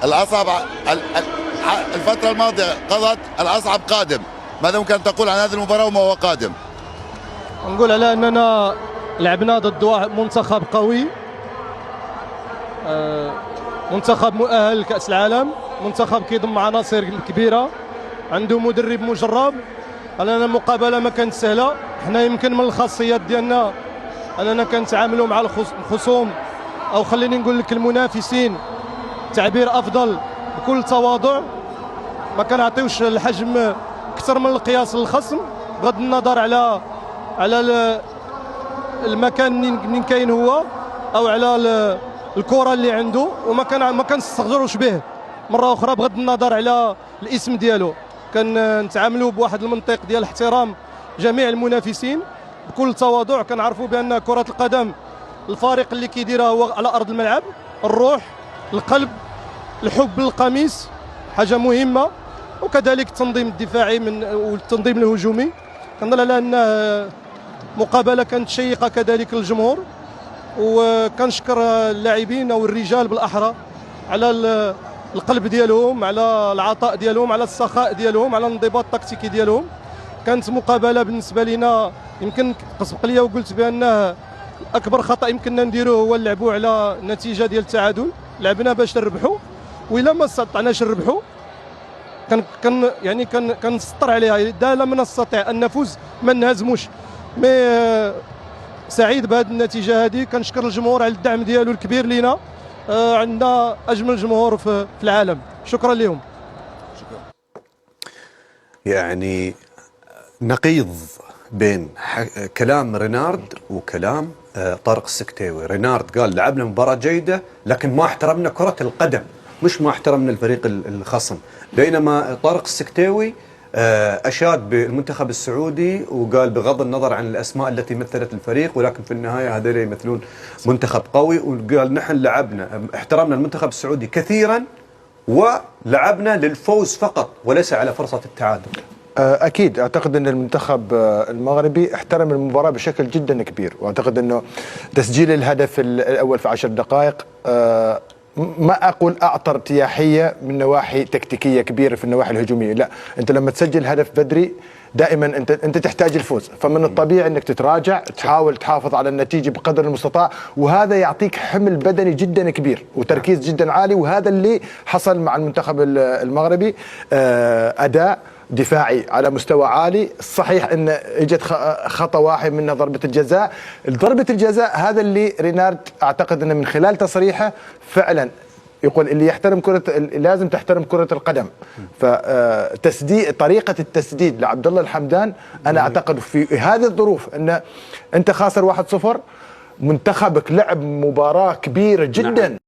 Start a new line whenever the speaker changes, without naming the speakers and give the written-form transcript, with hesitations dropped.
الأصعب الفترة الماضية قضت، الأصعب قادم. ماذا ممكن أن تقول عن هذه المباراة وما هو قادم؟
نقول على أننا لعبنا ضد منتخب قوي، منتخب مؤهل لكأس العالم، منتخب كيضم عناصر كبيرة، عنده مدرب مجرب. أننا المقابلة ما كانت سهلة. حنا يمكن من الخاصيات ديالنا أننا كنتعاملوا مع الخصوم، أو خليني نقول لك المنافسين، تعبير أفضل بكل تواضع. ما كنعطيوش الحجم أكثر من القياس للخصم، بغض النظر على المكان منين كاين هو، أو على الكرة اللي عنده، وما كنستغجروش به. مرة أخرى بغض النظر على الاسم ديالو، كنتعاملوا بواحد المنطق ديال احترام جميع المنافسين بكل تواضع. كنعرفوا بأن كرة القدم الفارق اللي كيديرها هو على أرض الملعب، الروح، القلب، الحب للقميص، حاجة مهمة، وكذلك التنظيم الدفاعي والتنظيم الهجومي. كنظن على أن مقابلة كانت شيقة كذلك للجمهور، وكنشكر اللاعبين او الرجال بالاحرى على القلب ديالهم، على العطاء ديالهم، على السخاء ديالهم، على الانضباط التكتيكي ديالهم. كانت مقابله بالنسبه لنا يمكن تسبق لي وقلت بان اكبر خطا يمكننا نديروه هو نلعبوا على نتيجه ديال التعادل. لعبنا باش نربحوا، والا ما استطعناش نربحوا كنسطر عليها. اذا لم نستطع ان نفوز ما نهزموش. مي سعيد بهذه النتيجه هذه. كنشكر الجمهور على الدعم ديالو الكبير لينا. عندنا اجمل جمهور في العالم. شكرا لهم.
يعني نقيض بين كلام رينارد وكلام طارق السكتيوي. رينارد قال لعبنا مباراة جيدة لكن ما احترمنا كرة القدم، مش ما احترمنا الفريق الخصم. بينما طارق السكتيوي أشاد بالمنتخب السعودي وقال بغض النظر عن الأسماء التي مثلت الفريق، ولكن في النهاية هذول يمثلون منتخب قوي. وقال نحن لعبنا احترمنا المنتخب السعودي كثيرا ولعبنا للفوز فقط وليس على فرصة التعادل.
أكيد أعتقد أن المنتخب المغربي احترم المباراة بشكل جدا كبير، وأعتقد أنه تسجيل الهدف الأول في 10 دقائق ما أقول أعطى ارتياحية من نواحي تكتيكية كبيرة في النواحي الهجومية. لا، أنت لما تسجل هدف بدري دائما أنت تحتاج الفوز، فمن الطبيعي أنك تتراجع، تحاول تحافظ على النتيجة بقدر المستطاع، وهذا يعطيك حمل بدني جدا كبير وتركيز جدا عالي. وهذا اللي حصل مع المنتخب المغربي. أداء دفاعي على مستوى عالي. صحيح ان اجت خطا واحد منها ضربه الجزاء. ضربه الجزاء هذا اللي رينارد اعتقد انه من خلال تصريحه فعلا يقول اللي يحترم لازم تحترم كره القدم. فتسديد، طريقه التسديد لعبد الله الحمدان، انا اعتقد في هذه الظروف ان انت خاسر 1-0، منتخبك لعب مباراه كبيره جدا.